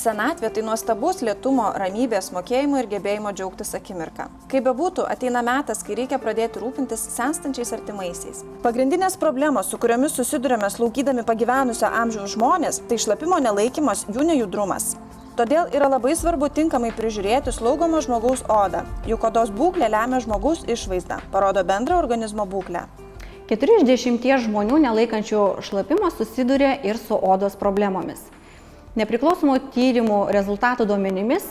Senatvė tai nuostabus lėtumo, ramybės, mokėjimo ir gebėjimo džiaugtis akimirką. Kaip bebūtų, ateina metas, kai reikia pradėti rūpintis senstančiais artimaisiais. Pagrindinės problemos, su kuriomis susidurėme slaugydami pagyvenusio amžiaus žmonės, tai šlapimo nelaikymas, jų nejudrumas. Todėl yra labai svarbu tinkamai prižiūrėti slaugomo žmogaus odą. Juk odos būklė lemia žmogaus išvaizdą, parodo bendrą organizmo būklę. 4 iš 10 žmonių nelaikančių šlapimo susiduria ir su odos problemomis. Nepriklausomų tyrimų rezultatų duomenimis,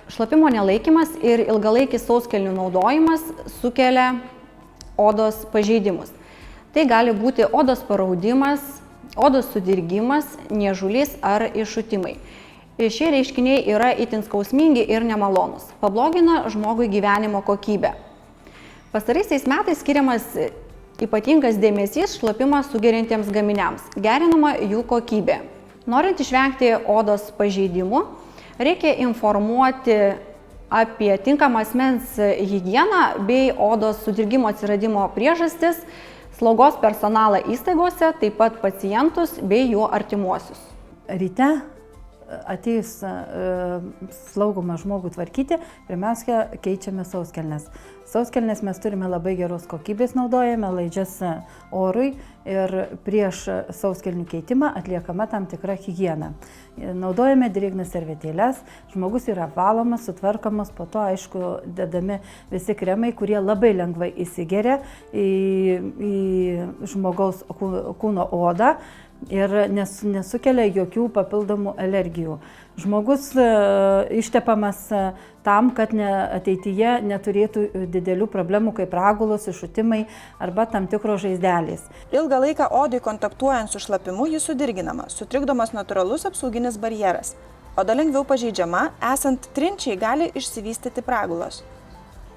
šlapimo nelaikymas ir ilgalaikis sauskelnių naudojimas sukelia odos pažeidimus. Tai gali būti odos paraudimas, odos sudirgimas, niežulys ar iššutimai. Šie reiškiniai yra itin skausmingi ir nemalonūs, pablogina žmogui gyvenimo kokybę. Pastaraisiais metais skiriamas ypatingas dėmesys šlapimą sugeriantiems gaminiams, gerinama jų kokybė. Norint išvengti odos pažeidimų, reikia informuoti apie tinkamą asmens higieną bei odos sudirgimo atsiradimo priežastis, slaugos personalą įstaigose, taip pat pacientus bei jų artimuosius. Ryte atėjus slaugomą žmogų tvarkyti, pirmiausia, keičiame sauskelnes. Sauskelnes mes turime labai geros kokybės, naudojame laidžias orui ir prieš sauskelnių keitimą atliekama tam tikra higiena. Naudojame drėgnas servetėles, žmogus yra valomas, sutvarkomas, po to, aišku, dedami visi kremai, kurie labai lengvai įsigeria į žmogaus kūno odą ir nesukelia jokių papildomų alergijų. Žmogus ištepamas tam, kad ateityje neturėtų didelių problemų kaip ragulos, iššutimai arba tam tikros žaizdelės. Ilgą laiką odai kontaktuojant su šlapimu jis sudirginama, sutrikdomas natūralus apsauginis barjeras. Oda lengviau pažeidžiama, esant trinčiai gali išsivystyti pragulos.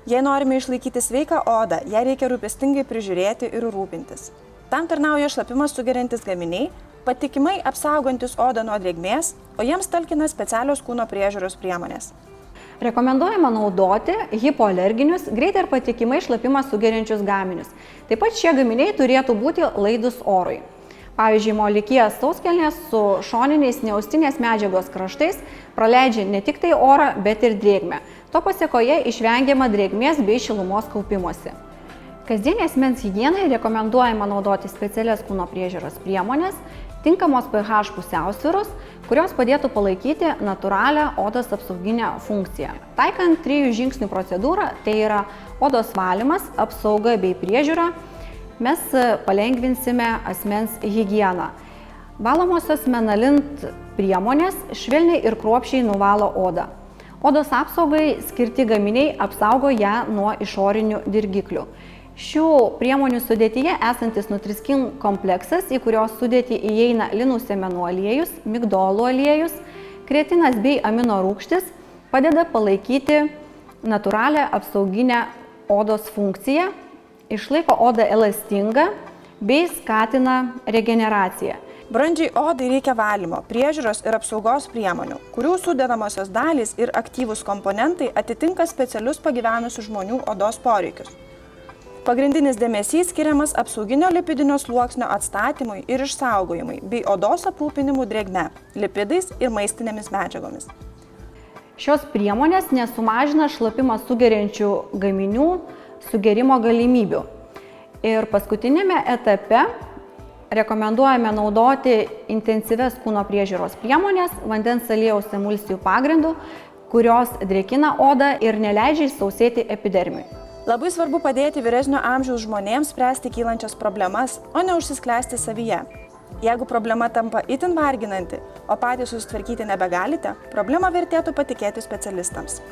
Jei norime išlaikyti sveiką odą, ją reikia rūpestingai prižiūrėti ir rūpintis. Tam tarnauja šlapimą sugeriantys gaminiai, patikimai apsaugantis odą nuo drėgmės, o jiems talkina specialios kūno priežiūros priemonės. Rekomenduojama naudoti hipoalerginius, greitai ir patikimai šlapimą sugeriančius gaminius. Taip pat šie gaminiai turėtų būti laidūs orui. Pavyzdžiui, molikijos sauskelnės su šoniniais neaustinės medžiagos kraštais praleidžia ne tik tai orą, bet ir drėgmę. To pasėkoje išvengiama drėgmės bei šilumos kaupimosi. Kasdienės asmens higienai rekomenduojama naudoti specialias kūno priežiūros priemonės, tinkamos pH pusiausvyros, kurios padėtų palaikyti natūralią odos apsauginę funkciją. Taikant 3 žingsnių procedūrą, tai yra odos valymas, apsauga bei priežiūra, mes palengvinsime asmens higieną. Valomosios Menalint priemonės švelniai ir kruopščiai nuvalo odą. Odos apsaugai skirti gaminiai apsaugo ją nuo išorinių dirgiklių. Šių priemonių sudėtyje esantis Nutriskin kompleksas, į kurios sudėtį įeina linų sėmenų aliejus, migdolų aliejus, kreatinas bei amino rūgštis, padeda palaikyti natūralią apsauginę odos funkciją, išlaiko odą elastingą bei skatina regeneraciją. Brandžiai odai reikia valymo, priežiūros ir apsaugos priemonių, kurių sudedamosios dalys ir aktyvūs komponentai atitinka specialius pagyvenusių žmonių odos poreikius. Pagrindinis dėmesys skiriamas apsauginio lipidinio sluoksnio atstatymui ir išsaugojimui bei odos aprūpinimui drėgme, lipidais ir maistinėmis medžiagomis. Šios priemonės nesumažina šlapimą sugeriančių gaminių sugerimo galimybių. Ir paskutinėme etape rekomenduojame naudoti intensyvias kūno priežiūros priemonės vandens aliejaus emulsijų pagrindų, kurios drėkina odą ir neleidžia išsausėti epidermiui. Labai svarbu padėti vyresnio amžiaus žmonėms spręsti kylančias problemas, o ne užsisklęsti savyje. Jeigu problema tampa itin varginanti, o patys susitvarkyti nebegalite, problemą vertėtų patikėti specialistams.